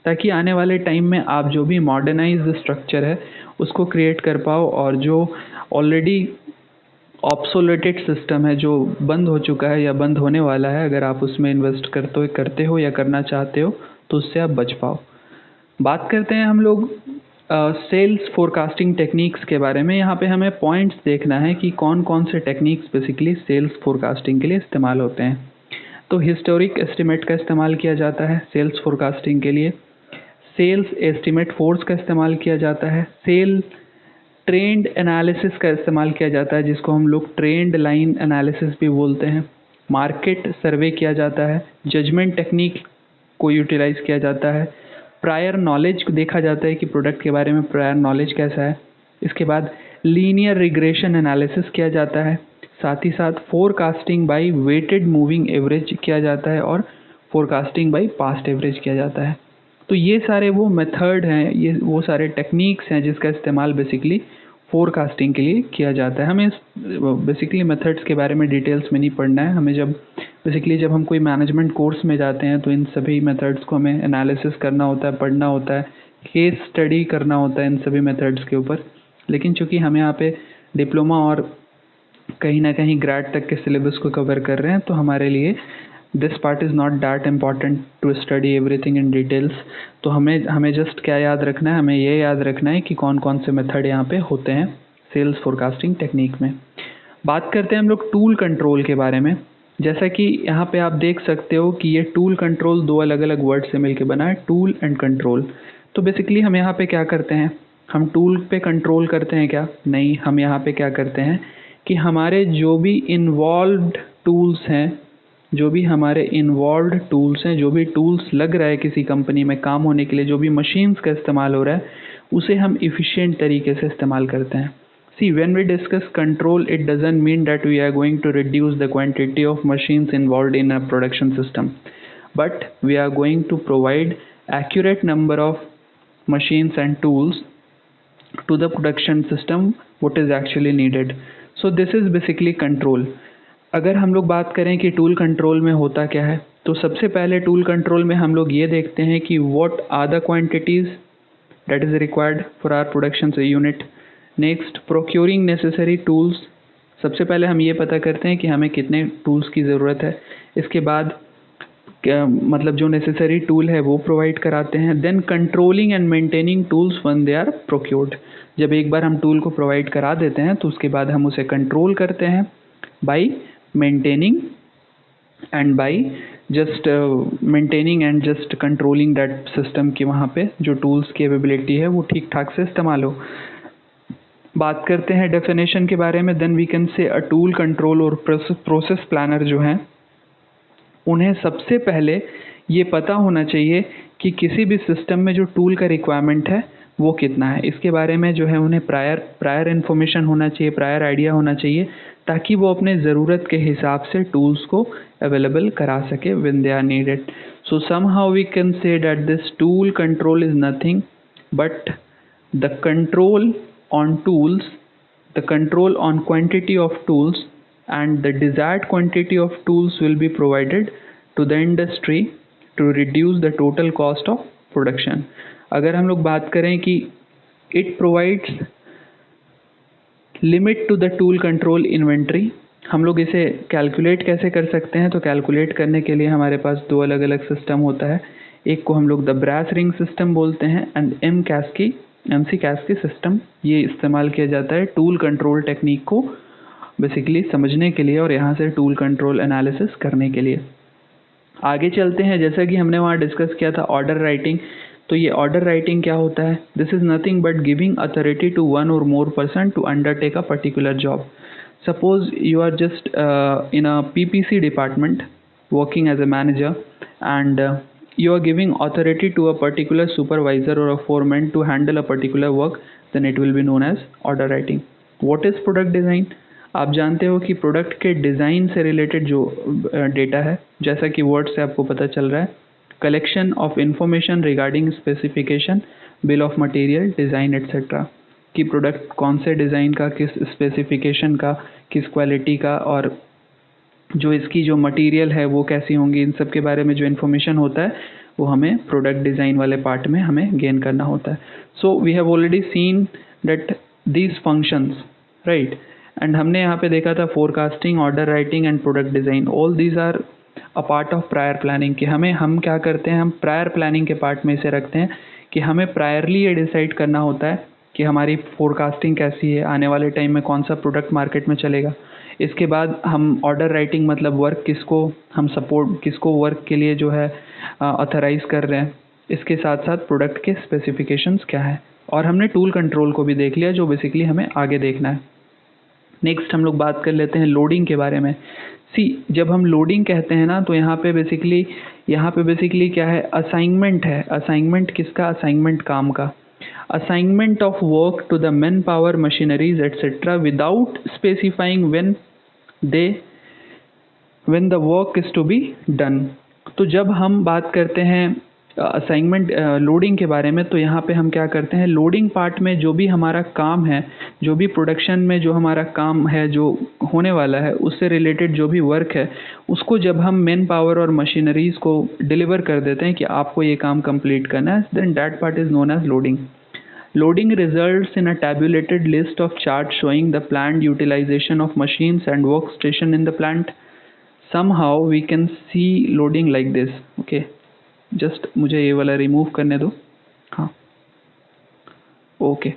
ताकि आने वाले टाइम में आप जो भी मॉडर्नाइज्ड स्ट्रक्चर है उसको क्रिएट कर पाओ, और जो ऑलरेडी ऑब्सोलेटेड सिस्टम है, जो बंद हो चुका है या बंद होने वाला है, अगर आप उसमें इन्वेस्ट करते हो या करना चाहते हो तो उससे आप बच पाओ। बात करते हैं हम लोग सेल्स फोरकास्टिंग टेक्निक्स के बारे में। यहाँ पे हमें पॉइंट्स देखना है कि कौन कौन से टेक्निक्स बेसिकली सेल्स फोरकास्टिंग के लिए इस्तेमाल होते हैं। तो हिस्टोरिक एस्टिमेट का इस्तेमाल किया जाता है सेल्स फोरकास्टिंग के लिए, सेल्स एस्टिमेट फोर्स का इस्तेमाल किया जाता है, सेल ट्रेंड एनालिसिस का इस्तेमाल किया जाता है जिसको हम लोग ट्रेंड लाइन एनालिसिस भी बोलते हैं, मार्केट सर्वे किया जाता है, जजमेंट टेक्निक को यूटिलाइज किया जाता है, प्रायर नॉलेज को देखा जाता है कि प्रोडक्ट के बारे में प्रायर नॉलेज कैसा है। इसके बाद लीनियर रिग्रेशन एनालिसिस किया जाता है, साथ ही साथ forecasting by weighted moving average किया जाता है, और फोरकास्टिंग बाय पास्ट एवरेज किया जाता है। तो ये सारे वो मेथड हैं, ये वो सारे टेक्निक्स हैं जिसका इस्तेमाल बेसिकली फोरकास्टिंग के लिए किया जाता है। हमें बेसिकली मेथड्स के बारे में डिटेल्स में नहीं पढ़ना है, हमें जब हम कोई मैनेजमेंट कोर्स में जाते हैं तो इन सभी मेथड्स को हमें एनालिसिस करना होता है, पढ़ना होता है, केस स्टडी करना होता है इन सभी मेथड्स के ऊपर। लेकिन चूँकि हम यहाँ पे डिप्लोमा और कहीं ना कहीं ग्रेड तक के सिलेबस को कवर कर रहे हैं, तो हमारे लिए this part is not that important to study everything in details. तो हमें जस्ट क्या याद रखना है, हमें ये याद रखना है कि कौन कौन से मेथड यहाँ पे होते हैं सेल्स फोरकास्टिंग टेक्निक में। बात करते हैं हम लोग टूल कंट्रोल के बारे में। जैसा कि यहाँ पे आप देख सकते हो कि ये टूल कंट्रोल दो अलग अलग वर्ड से मिलके बना है, टूल एंड कंट्रोल। तो बेसिकली हम यहाँ पे क्या करते हैं, हम टूल पे कंट्रोल करते हैं क्या? नहीं, हम यहाँ पे क्या करते हैं कि हमारे जो भी इन्वॉल्व्ड टूल्स हैं, जो भी टूल्स लग रहा है किसी कंपनी में काम होने के लिए, जो भी मशीन्स का इस्तेमाल हो रहा है, उसे हम इफ़िशिएंट तरीके से इस्तेमाल करते हैं। See, when we discuss control, it doesn't mean that we are going to reduce the quantity of machines involved in a production system, but we are going to provide accurate number of machines and tools to the production system what is actually needed. So this is basically control. अगर हम लोग बात करें कि tool control में होता क्या है, तो सबसे पहले टूल कंट्रोल में हम लोग ये देखते हैं कि what are the quantities that is required for our production unit. Next procuring necessary tools, सबसे पहले हम ये पता करते हैं कि हमें कितने टूल्स की ज़रूरत है, इसके बाद क्या मतलब जो नेसेसरी टूल है वो प्रोवाइड कराते हैं. Then controlling and maintaining tools when they are procured. जब एक बार हम टूल को प्रोवाइड करा देते हैं तो उसके बाद हम उसे कंट्रोल करते हैं bye maintaining and by just maintaining and just controlling that system कि वहाँ पे जो टूल्स की अवेलेबिलिटी है वो ठीक ठाक से इस्तेमाल हो. बात करते हैं डेफिनेशन के बारे में. Then we can say a tool control और प्रोसेस प्लानर जो हैं उन्हें सबसे पहले ये पता होना चाहिए कि किसी भी सिस्टम में जो टूल का रिक्वायरमेंट है वो कितना है. इसके बारे में जो है उन्हें प्रायर इन्फॉर्मेशन होना चाहिए, प्रायर आइडिया होना चाहिए, ताकि वो अपने ज़रूरत के हिसाब से टूल्स को अवेलेबल करा सके when they are needed. So somehow we can say that this tool control is nothing but the control on tools, the control on quantity of tools and the desired quantity of tools will be provided to the industry to reduce the total cost of production. अगर हम लोग बात करें कि it provides limit to the tool control inventory, हम लोग इसे calculate कैसे कर सकते हैं, तो कैलकुलेट करने के लिए हमारे पास दो अलग अलग सिस्टम होता है. एक को हम लोग द ब्रास रिंग सिस्टम बोलते हैं एंड MC कैस्की सिस्टम. ये इस्तेमाल किया जाता है टूल कंट्रोल टेक्निक को बेसिकली समझने के लिए और यहाँ से टूल कंट्रोल एनालिसिस करने के लिए. आगे चलते हैं. जैसा कि हमने वहाँ डिस्कस किया था ऑर्डर राइटिंग, तो ये ऑर्डर राइटिंग क्या होता है? This is nothing but giving authority to one और more person to undertake a particular job. Suppose you are just in a PPC department working as a manager and you are giving authority to a particular supervisor or a foreman to handle a particular work, then it will be known as order writing. What is product design? आप जानते हो कि product के design से related जो data है, जैसा कि वर्ड से आपको पता चल रहा है, collection of information regarding specification, bill of material, design etcetera, कि प्रोडक्ट कौन से डिज़ाइन का, किस स्पेसिफिकेशन का, किस क्वालिटी का और जो इसकी जो मटेरियल है वो कैसी होंगी, इन सब के बारे में जो इन्फॉर्मेशन होता है वो हमें प्रोडक्ट डिज़ाइन वाले पार्ट में हमें गेन करना होता है. So we have already seen that these functions, right. And हमने यहाँ पे देखा था forecasting, order writing and product design, all these are a part of prior planning. कि हम क्या करते हैं, हम प्रायर प्लानिंग के पार्ट में इसे रखते हैं कि हमें प्रायरली ये डिसाइड करना होता है कि हमारी फोरकास्टिंग कैसी है, आने वाले टाइम में कौन सा प्रोडक्ट मार्केट में चलेगा. इसके बाद हम ऑर्डर राइटिंग मतलब वर्क किसको वर्क के लिए जो है ऑथराइज़ कर रहे हैं, इसके साथ साथ प्रोडक्ट के स्पेसिफिकेशंस क्या है. और हमने टूल कंट्रोल को भी देख लिया जो बेसिकली हमें आगे देखना है. नेक्स्ट हम लोग बात कर लेते हैं लोडिंग के बारे में. जब हम लोडिंग कहते हैं ना तो यहाँ पे बेसिकली क्या है, असाइनमेंट है. असाइनमेंट किसका? असाइनमेंट काम का. Assignment of work to the manpower, machineries, etc. without specifying when the work is to be done. तो जब हम बात करते हैं असाइनमेंट लोडिंग के बारे में, तो यहाँ पे हम क्या करते हैं, लोडिंग पार्ट में जो भी हमारा काम है, जो भी प्रोडक्शन में जो हमारा काम है जो होने वाला है, उससे रिलेटेड जो भी वर्क है, उसको जब हम मैन पावर और मशीनरीज़ को डिलीवर कर देते हैं कि आपको ये काम कंप्लीट करना है, then that part is known as loading. Loading results in a tabulated list of charts showing the planned utilization of machines and workstation in the plant. Somehow we can see loading like this. Okay, just मुझे ये वाला remove करने दो. हाँ, okay.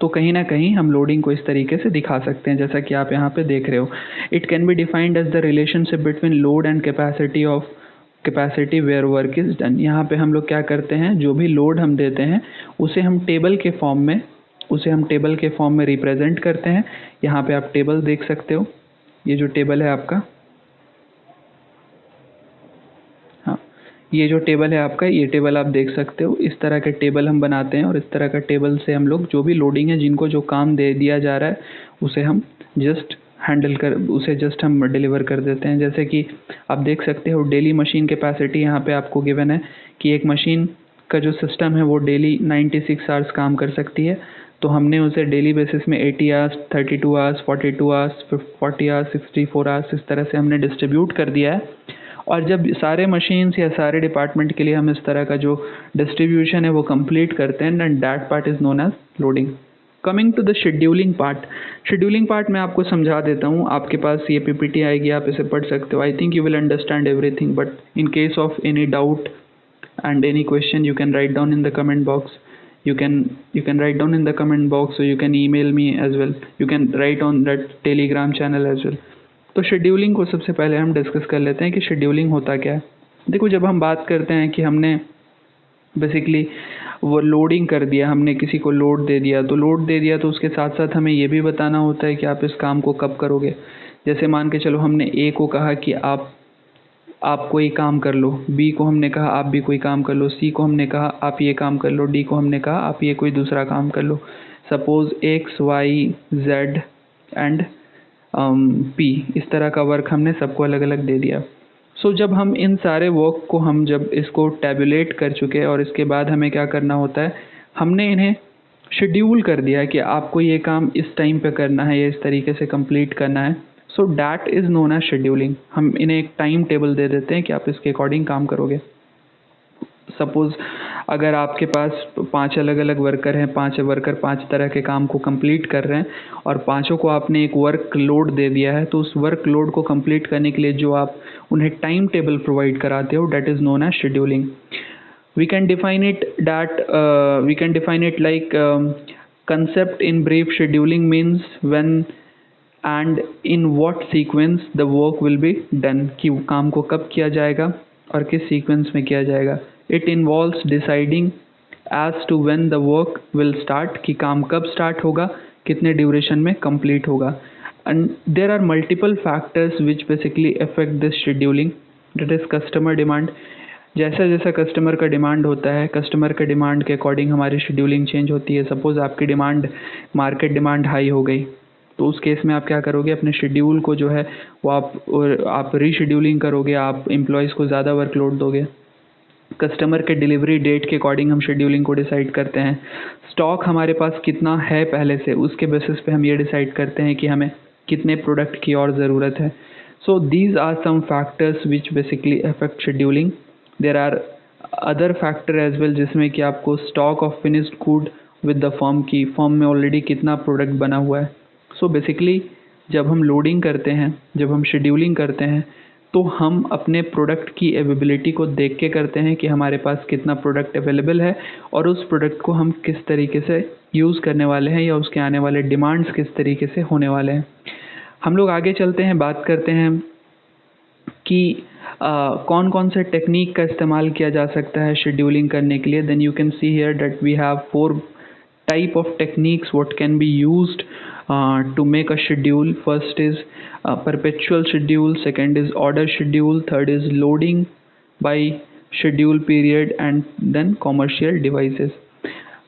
तो कहीं ना कहीं हम लोडिंग को इस तरीके से दिखा सकते हैं जैसा कि आप यहाँ पे देख रहे हो. It can be defined as the relationship between load and capacity where work is done. यहाँ पे हम लोग क्या करते हैं, जो भी लोड हम देते हैं उसे हम टेबल के फॉर्म में रिप्रेजेंट करते हैं. यहाँ पे आप टेबल देख सकते हो, ये जो टेबल है आपका, हाँ, ये जो टेबल है आपका, ये टेबल आप देख सकते हो। इस तरह के टेबल हम बनाते हैं और इस तरह का टेबल से हम लोग जो भी लोडिंग है, जिनको जो काम दे दिया जा रहा है, उसे हम जस्ट हम डिलीवर कर देते हैं। जैसे कि आप देख सकते हो डेली मशीन कैपेसिटी यहाँ पे आपको गिवन है कि एक मशीन का जो सिस्टम है वो डेली 96 आवर्स काम कर सकती है। तो हमने उसे डेली बेसिस में 80 hours, 32 hours, 42 hours, 40 hours, 64 hours, इस तरह से हमने डिस्ट्रीब्यूट कर दिया है। और जब सारे मशीन्स या सारे डिपार्टमेंट के लिए हम इस तरह का जो डिस्ट्रीब्यूशन है वो कंप्लीट करते हैं, and that part is known as loading. Coming to the scheduling part मैं आपको समझा देता हूँ। आपके पास ये पीपीटी आएगी, आप इसे पढ़ सकते हो। I think you will understand everything, but in case of any doubt and any question you can write down in the comment box. You can write down in the comment box, or you can email me as well. You can write on that telegram channel as well. तो scheduling को सबसे पहले हम discuss कर लेते हैं कि scheduling होता क्या है। देखो, जब हम बात करते हैं कि हमने बेसिकली वो लोडिंग कर दिया, हमने किसी को लोड दे दिया, तो उसके साथ साथ हमें ये भी बताना होता है कि आप इस काम को कब करोगे। जैसे मान के चलो, हमने ए को कहा कि आप कोई काम कर लो, बी को हमने कहा आप भी कोई काम कर लो, सी को हमने कहा आप ये काम कर लो, डी को हमने कहा आप ये कोई दूसरा काम कर लो। Suppose X, Y, Z and P, इस तरह का वर्क हमने सबको अलग अलग दे दिया। सो जब हम इन सारे वर्क को जब इसको टैबुलेट कर चुके और इसके बाद हमें क्या करना होता है, हमने इन्हें शेड्यूल कर दिया कि आपको ये काम इस टाइम पे करना है या इस तरीके से कंप्लीट करना है। So that is known as scheduling. हम इन्हें एक टाइम टेबल दे देते हैं कि आप इसके अकॉर्डिंग काम करोगे। सपोज़ अगर आपके पास 5 अलग अलग वर्कर हैं, 5 वर्कर 5 तरह के काम को कंप्लीट कर रहे हैं और पांचों को आपने एक वर्क लोड दे दिया है, तो उस वर्क लोड को कंप्लीट करने के लिए जो आप उन्हें टाइम टेबल प्रोवाइड कराते हो, that is known as scheduling. We can define it like concept in brief. Scheduling means when and in what sequence the work will be done, कि काम को कब किया जाएगा और किस सीक्वेंस में किया जाएगा। It involves deciding as to when the work will start, कि काम कब स्टार्ट होगा, कितने ड्यूरेशन में कंप्लीट होगा। And there are multiple factors which basically affect this scheduling. That is customer demand. जैसा जैसा कस्टमर का डिमांड होता है, कस्टमर के डिमांड के अकॉर्डिंग हमारी शेड्यूलिंग चेंज होती है। सपोज़ आपकी डिमांड, मार्केट डिमांड हाई हो गई, तो उस केस में आप क्या करोगे, अपने शेड्यूल को जो है वो आप रीशेड्यूलिंग करोगे, आप एम्प्लॉयज़ को ज़्यादा वर्कलोड दोगे। कस्टमर के डिलीवरी डेट के अकॉर्डिंग हम शेड्यूलिंग को डिसाइड करते हैं। स्टॉक हमारे पास कितना है पहले से, उसके बेसिस पे हम ये डिसाइड करते हैं कि हमें कितने प्रोडक्ट की और ज़रूरत है। So these are some factors which basically affect scheduling. There are other factor as well, जिसमें कि आपको stock of finished good with the firm, की फर्म में ऑलरेडी कितना प्रोडक्ट बना हुआ है। सो बेसिकली जब हम लोडिंग करते हैं, जब हम शेड्यूलिंग करते हैं, तो हम अपने प्रोडक्ट की अवेलेबिलिटी को देख के करते हैं कि हमारे पास कितना प्रोडक्ट अवेलेबल है और उस प्रोडक्ट को हम किस तरीके से यूज़ करने वाले हैं या उसके आने वाले डिमांड्स किस तरीके से होने वाले हैं। हम लोग आगे चलते हैं, बात करते हैं कि कौन कौन से टेक्निक का इस्तेमाल किया जा सकता है शेड्यूलिंग करने के लिए। Then you can see here that we have 4 type of techniques what can be used to make a schedule. First is perpetual schedule, second is order schedule, third is loading by schedule period, and then commercial devices.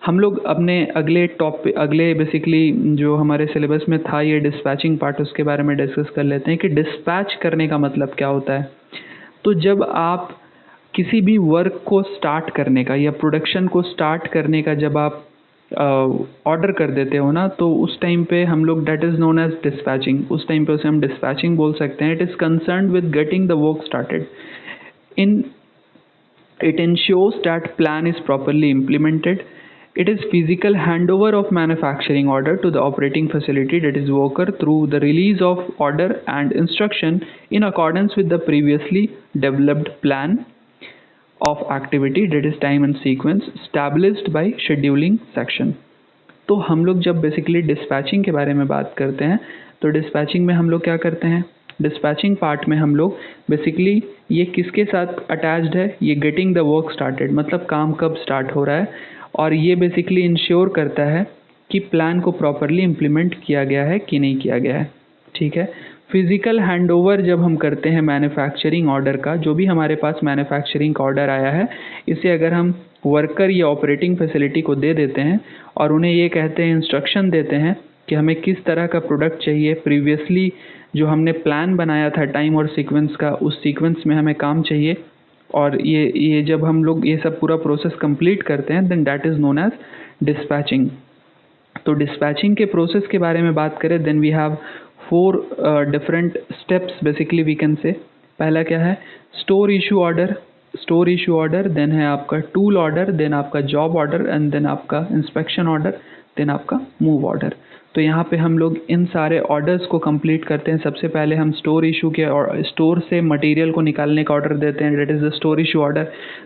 हम लोग अपने अगले basically जो हमारे syllabus में था ये dispatching part, उसके बारे में डिस्कस कर लेते हैं कि डिस्पैच करने का मतलब क्या होता है। तो जब आप किसी भी वर्क को स्टार्ट करने का या प्रोडक्शन को स्टार्ट करने का जब आप ऑर्डर कर देते हो ना, तो उस टाइम पे हम लोग that is known as dispatching, उस टाइम पे उसे हम डिस्पैचिंग बोल सकते हैं। It is concern with getting the work started. It ensures that plan is properly implemented. It is physical handover of manufacturing order to the operating facility, that is worker, through the release of order and instruction in accordance with the previously developed plan of activity, that is time and sequence established by scheduling section. तो हम लोग जब basically dispatching के बारे में बात करते हैं, तो डिस्पैचिंग में हम लोग क्या करते हैं, डिस्पैचिंग पार्ट में हम लोग बेसिकली ये किसके साथ अटैच्ड है, ये गेटिंग द वर्क स्टार्टेड, मतलब काम कब स्टार्ट हो रहा है, और ये बेसिकली इंश्योर करता है कि प्लान को प्रॉपरली इम्प्लीमेंट किया गया है कि नहीं किया गया है। ठीक है। फिजिकल हैंडओवर जब हम करते हैं मैन्युफैक्चरिंग ऑर्डर का, जो भी हमारे पास मैन्युफैक्चरिंग का ऑर्डर आया है, इसे अगर हम वर्कर या ऑपरेटिंग फैसिलिटी को दे देते हैं और उन्हें ये कहते हैं, इंस्ट्रक्शन देते हैं कि हमें किस तरह का प्रोडक्ट चाहिए, प्रीवियसली जो हमने प्लान बनाया था टाइम और सीक्वेंस का, उस सीक्वेंस में हमें काम चाहिए, और ये जब हम लोग ये सब पूरा प्रोसेस कंप्लीट करते हैं, then that is known as dispatching. तो डिस्पैचिंग के प्रोसेस के बारे में बात करें, then we have 4 different steps basically we can say. पहला क्या है? स्टोर इशू ऑर्डर, देन है आपका टूल ऑर्डर, देन आपका जॉब ऑर्डर, एंड देन आपका इंस्पेक्शन ऑर्डर, देन आपका मूव ऑर्डर। तो यहाँ पे हम लोग इन सारे ऑर्डर्स को कंप्लीट करते हैं। सबसे पहले हम स्टोर इशू के और स्टोर से मटेरियल को निकालने का ऑर्डर देते हैं, that is the store issue order.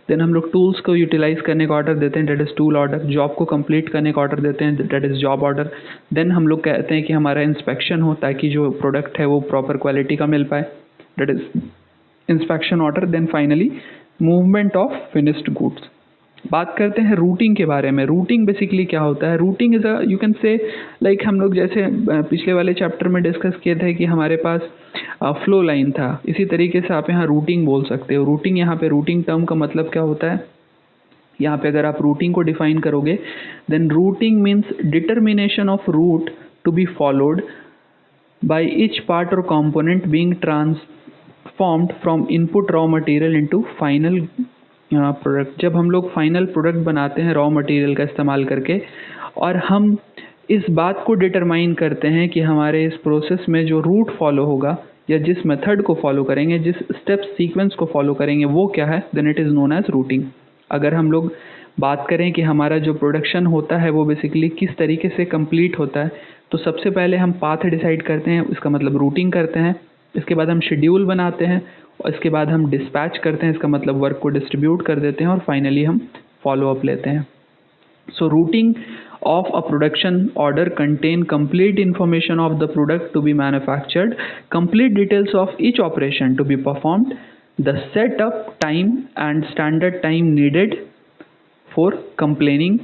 Then हम लोग टूल्स को यूटिलाइज करने का ऑर्डर देते हैं, that is tool order. Job को कंप्लीट करने का ऑर्डर देते हैं, that is job order. Then हम लोग कहते हैं कि हमारा इंस्पेक्शन हो ताकि जो प्रोडक्ट है वो प्रॉपर क्वालिटी का मिल पाए, that is inspection order. Then finally movement of finished goods. बात करते हैं रूटिंग के बारे में। रूटिंग बेसिकली क्या होता है? Routing is a, you can say like, हम लोग जैसे पिछले वाले चैप्टर में डिस्कस किए थे कि हमारे पास फ्लो लाइन था, इसी तरीके से आप यहाँ रूटिंग बोल सकते हो। रूटिंग, यहाँ पे रूटिंग टर्म का मतलब क्या होता है? यहाँ पे अगर आप रूटिंग को डिफाइन करोगे, then routing means determination of route to be followed by each part और component being transformed from input raw material into final product. जब हम लोग फाइनल प्रोडक्ट बनाते हैं रॉ मटेरियल का इस्तेमाल करके, और हम इस बात को डिटरमाइन करते हैं कि हमारे इस प्रोसेस में जो रूट फॉलो होगा या जिस मेथड को फॉलो करेंगे, जिस स्टेप सीक्वेंस को फॉलो करेंगे, वो क्या है, then it is known as routing. अगर हम लोग बात करें कि हमारा जो प्रोडक्शन होता है वो बेसिकली किस तरीके से कंप्लीट होता है, तो सबसे पहले हम पाथ डिसाइड करते हैं, इसका मतलब रूटिंग करते हैं। इसके बाद हम शेड्यूल बनाते हैं, और इसके बाद हम डिस्पैच करते हैं, इसका मतलब वर्क को डिस्ट्रीब्यूट कर देते हैं, और फाइनली हम फॉलो अप लेते हैं। सो routing of a production order contain complete information of the product to be manufactured, complete details of each operation to be performed, the setup time and standard time needed for completing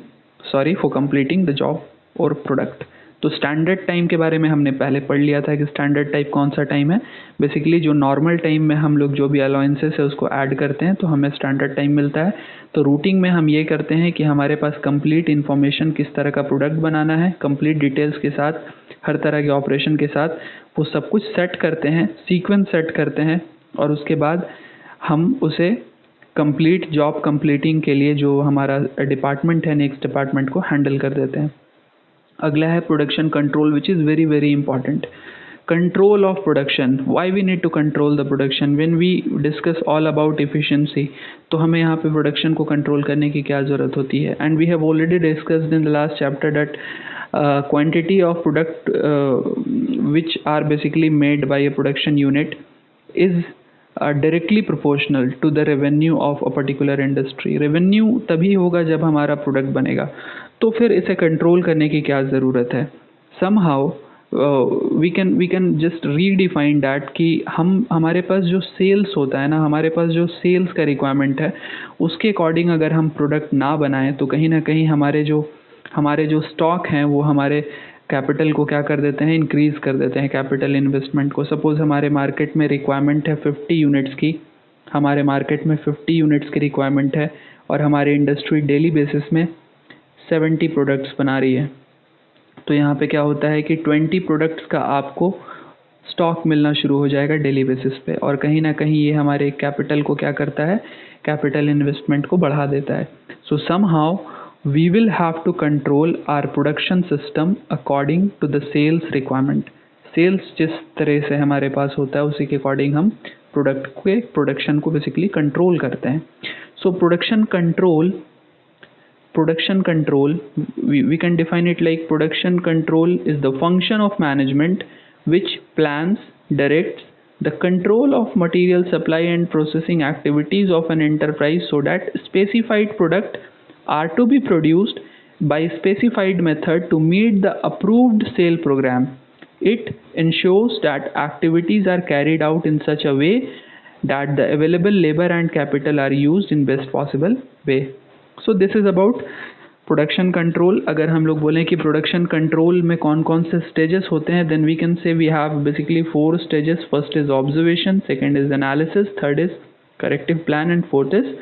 the job or product। तो standard time के बारे में हमने पहले पढ़ लिया था कि स्टैंडर्ड टाइम कौन सा टाइम है। बेसिकली जो नॉर्मल टाइम में हम लोग जो भी अलाउंसेस है उसको ऐड करते हैं तो हमें स्टैंडर्ड टाइम मिलता है। तो रूटिंग में हम ये करते हैं कि हमारे पास कंप्लीट इन्फॉर्मेशन, किस तरह का प्रोडक्ट बनाना है, कंप्लीट डिटेल्स के साथ, हर तरह के ऑपरेशन के साथ, वो सब कुछ सेट करते हैं, सीक्वेंस सेट करते हैं, और उसके बाद हम उसे कंप्लीट जॉब कंप्लीटिंग के लिए जो हमारा डिपार्टमेंट है, नेक्स्ट डिपार्टमेंट को हैंडल कर देते हैं। अगला है production control, which is very very important. Control of production, why we need to control the production when we discuss all about efficiency. तो हमें यहाँ पे प्रोडक्शन को कंट्रोल करने की क्या ज़रूरत होती है? And we have already discussed in the last chapter that quantity of product which are basically made by a production unit is directly proportional to the revenue of a particular industry. Revenue तभी होगा जब हमारा product बनेगा, तो फिर इसे control करने की क्या ज़रूरत है? Somehow we can just redefine that कि हमारे पास जो सेल्स होता है ना, हमारे पास जो सेल्स का रिक्वायरमेंट है, उसके अकॉर्डिंग अगर हम प्रोडक्ट ना बनाएं तो कहीं ना कहीं हमारे जो स्टॉक हैं वो हमारे कैपिटल को क्या कर देते हैं, इंक्रीज़ कर देते हैं, कैपिटल इन्वेस्टमेंट को। सपोज़ हमारे मार्केट में रिक्वायरमेंट है 50 यूनिट्स की, हमारे मार्केट में 50 यूनिट्स की रिक्वायरमेंट है, और हमारी इंडस्ट्री डेली बेसिस में 70 प्रोडक्ट्स बना रही है। तो यहाँ पे क्या होता है कि 20 प्रोडक्ट्स का आपको स्टॉक मिलना शुरू हो जाएगा डेली बेसिस पे, और कहीं ना कहीं ये हमारे कैपिटल को क्या करता है, कैपिटल इन्वेस्टमेंट को बढ़ा देता है। So somehow we will have to control our production system according to the sales requirement. Sales जिस तरह से हमारे पास होता है उसी के अकॉर्डिंग हम प्रोडक्शन को बेसिकली कंट्रोल करते हैं। So production control, we can define it like production control is the function of management which plans, directs the control of material supply and processing activities of an enterprise so that specified product are to be produced by specified method to meet the approved sale program. It ensures that activities are carried out in such a way that the available labor and capital are used in best possible way. So this is about production control, अगर हम लोग बोलें कि production control में कौन कौन से stages होते हैं, then we can say we have basically 4 stages. First is observation, second is analysis, third is corrective plan and fourth is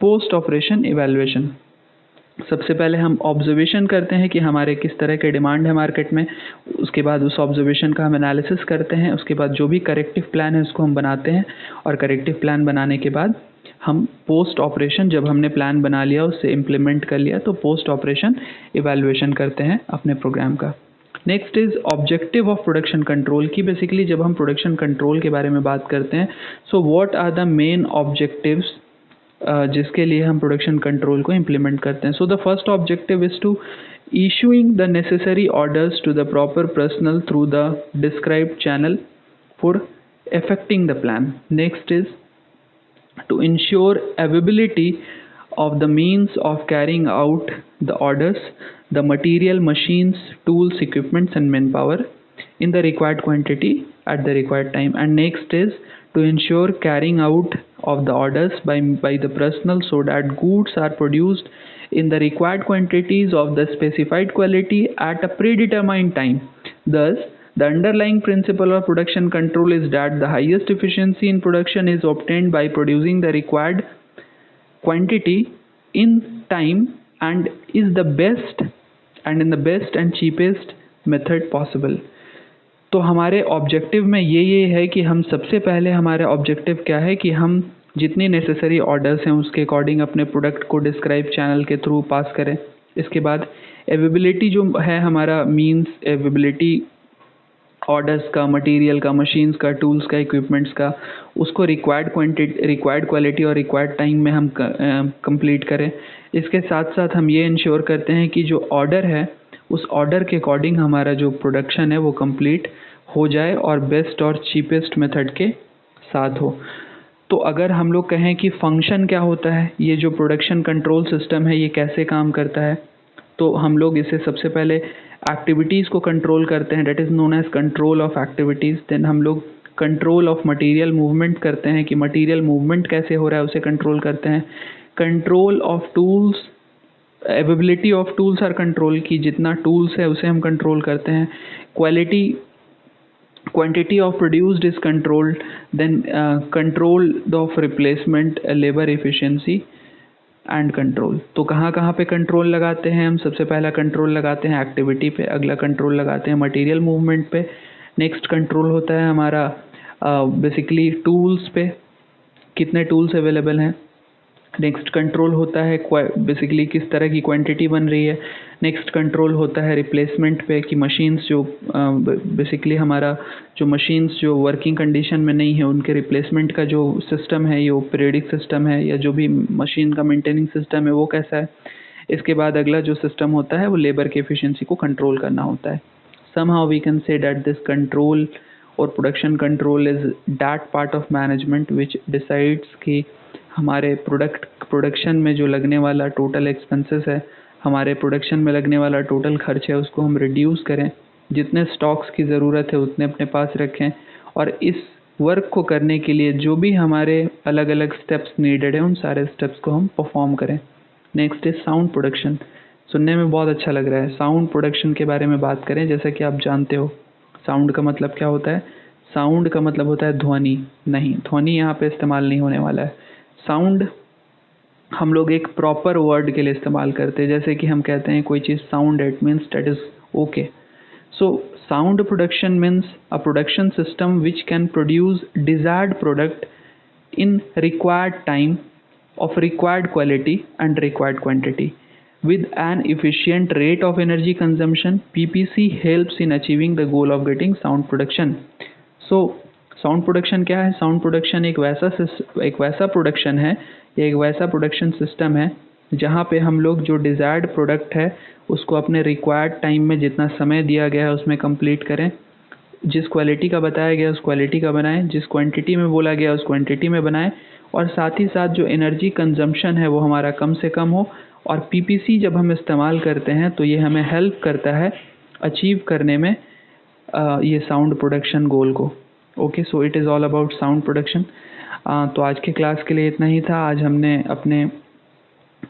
post operation evaluation. सबसे पहले हम ऑब्जर्वेशन करते हैं कि हमारे किस तरह के डिमांड है मार्केट में. उसके बाद उस ऑब्जर्वेशन का हम एनालिसिस करते हैं. उसके बाद जो भी करेक्टिव प्लान है उसको हम बनाते हैं, और करेक्टिव प्लान बनाने के बाद हम पोस्ट ऑपरेशन, जब हमने प्लान बना लिया उससे इम्प्लीमेंट कर लिया, तो पोस्ट ऑपरेशन इवैल्यूएशन करते हैं अपने प्रोग्राम का. Next is objective of production control की बेसिकली जब हम प्रोडक्शन कंट्रोल के बारे में बात करते हैं, so what are the main objectives जिसके लिए हम प्रोडक्शन कंट्रोल को इम्प्लीमेंट करते हैं. So the first objective is to issuing the necessary orders to the proper personnel through the described channel for effecting the plan. Next is to ensure availability of the means of carrying out the orders, the material, machines, tools, equipments and manpower in the required quantity at the required time. And next is to ensure carrying out of the orders by the personnel so that goods are produced in the required quantities of the specified quality at a predetermined time. Thus, the underlying principle of production control is that the highest efficiency in production is obtained by producing the required quantity in time and is the best and in the best and cheapest method possible. तो हमारे objective में ये है कि हम सबसे पहले हमारा ऑब्जेक्टिव क्या है कि हम जितनी नेसेसरी ऑर्डर्स हैं उसके अकॉर्डिंग अपने प्रोडक्ट को डिस्क्राइब चैनल के थ्रू पास करें. इसके बाद अवेलेबिलिटी जो है हमारा मींस अवेलेबिलिटी ऑर्डर्स का, मटेरियल का, मशीन्स का, टूल्स का, इक्विपमेंट्स का, उसको रिक्वायर्ड क्वालिटी और रिक्वायर्ड टाइम में हम कंप्लीट करें. इसके साथ साथ हम ये इंश्योर करते हैं कि जो ऑर्डर है उस ऑर्डर के अकॉर्डिंग हमारा जो प्रोडक्शन है वो कंप्लीट हो जाए और बेस्ट और चीपेस्ट मेथड के साथ हो. तो अगर हम लोग कहें कि फंक्शन क्या होता है, ये जो प्रोडक्शन कंट्रोल सिस्टम है ये कैसे काम करता है, तो हम लोग इसे सबसे पहले एक्टिविटीज़ को कंट्रोल करते हैं, that is known as control of activities. Then हम लोग कंट्रोल ऑफ मटेरियल मूवमेंट करते हैं कि मटेरियल मूवमेंट कैसे हो रहा है उसे कंट्रोल करते हैं. Control of tools, availability of tools or control की जितना टूल्स है उसे हम कंट्रोल करते हैं. quantity of produced is controlled. Then control of replacement, labor efficiency and control. तो कहाँ पे कंट्रोल लगाते हैं हम? सबसे पहला कंट्रोल लगाते हैं एक्टिविटी पे, अगला कंट्रोल लगाते हैं मटेरियल मूवमेंट पे, नेक्स्ट कंट्रोल होता है हमारा बेसिकली टूल्स पे, कितने टूल्स अवेलेबल हैं. नेक्स्ट कंट्रोल होता है बेसिकली किस तरह की क्वांटिटी बन रही है. नेक्स्ट कंट्रोल होता है रिप्लेसमेंट पे कि मशीन्स जो बेसिकली हमारा जो मशीन्स जो वर्किंग कंडीशन में नहीं है उनके रिप्लेसमेंट का जो सिस्टम है, ये पीरियडिक सिस्टम है या जो भी मशीन का मेंटेनिंग सिस्टम है वो कैसा है. इसके बाद अगला जो सिस्टम होता है वो लेबर की एफिशिएंसी को कंट्रोल करना होता है. somehow we can say that this control और production control is that part of management which decides कि हमारे प्रोडक्शन में जो लगने वाला टोटल एक्सपेंसेस है, हमारे प्रोडक्शन में लगने वाला टोटल खर्च है, उसको हम रिड्यूस करें, जितने स्टॉक्स की ज़रूरत है उतने अपने पास रखें, और इस वर्क को करने के लिए जो भी हमारे अलग अलग स्टेप्स नीडेड है उन सारे स्टेप्स को हम परफॉर्म करें. Next is sound production. सुनने में बहुत अच्छा लग रहा है. साउंड प्रोडक्शन के बारे में बात करें, जैसा कि आप जानते हो साउंड का मतलब क्या होता है. साउंड का मतलब होता है ध्वनि. नहीं, ध्वनि यहाँ पे इस्तेमाल नहीं होने वाला है. साउंड हम लोग एक प्रॉपर वर्ड के लिए इस्तेमाल करते हैं. जैसे कि हम कहते हैं कोई चीज़ sound, it means that is okay. So sound production means a production system which can produce desired product in required time of required quality and required quantity with an efficient rate of energy consumption. PPC helps in achieving the goal of getting sound production. So sound production क्या है? Sound production एक वैसा production है, एक वैसा production system है जहाँ पे हम लोग जो डिज़ायर्ड प्रोडक्ट है उसको अपने रिक्वायर्ड टाइम में जितना समय दिया गया है उसमें कंप्लीट करें, जिस क्वालिटी का बताया गया उस क्वालिटी का बनाएं, जिस क्वांटिटी में बोला गया उस क्वांटिटी में बनाएं, और साथ ही साथ जो एनर्जी कंजम्पशन है वो हमारा कम से कम हो. और पीपीसी जब हम इस्तेमाल करते हैं तो ये हमें हेल्प करता है अचीव करने में ये साउंड प्रोडक्शन गोल को. Okay, so it is all about sound production. तो आज के क्लास के लिए इतना ही था. आज हमने अपने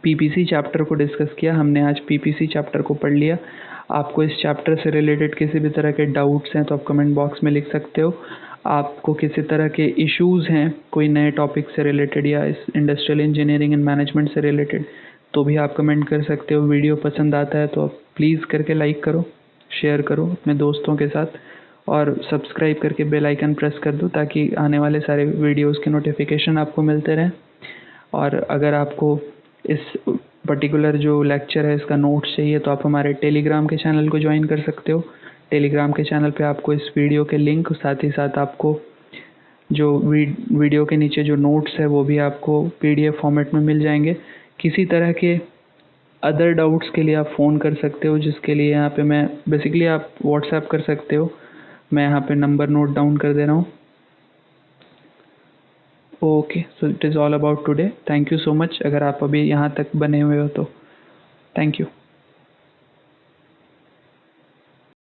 पीपीसी चैप्टर को डिस्कस किया। हमने आज पीपीसी चैप्टर को पढ़ लिया। आपको इस चैप्टर से रिलेटेड किसी भी तरह के डाउट्स हैं तो आप कमेंट बॉक्स में लिख सकते हो। आपको किसी तरह के इश्यूज़ हैं कोई नए टॉपिक से रिलेटेड या इस इंडस्ट्रियल इंजीनियरिंग एंड मैनेजमेंट से रिलेटेड, तो भी आप कमेंट कर सकते हो। वीडियो पसंद आता है तो आप प्लीज़ करके लाइक करो, शेयर करो अपने दोस्तों के साथ और सब्सक्राइब करके बेल आइकन प्रेस कर दो ताकि आने वाले सारे वीडियोज़ के नोटिफिकेशन आपको मिलते रहें। और अगर आपको इस पर्टिकुलर जो लेक्चर है इसका नोट्स चाहिए तो आप हमारे टेलीग्राम के चैनल को ज्वाइन कर सकते हो। टेलीग्राम के चैनल पे आपको इस वीडियो के लिंक, साथ ही साथ आपको जो वीडियो के नीचे जो नोट्स है वो भी आपको पीडीएफ फॉर्मेट में मिल जाएंगे। किसी तरह के अदर डाउट्स के लिए आप फ़ोन कर सकते हो, जिसके लिए यहाँ पे मैं बेसिकली आप व्हाट्सएप कर सकते हो। मैं यहाँ पे नंबर नोट डाउन कर दे रहा हूँ। Okay, so it is all about today. Thank you so much. अगर आप अभी यहाँ तक बने हुए हो तो थैंक यू।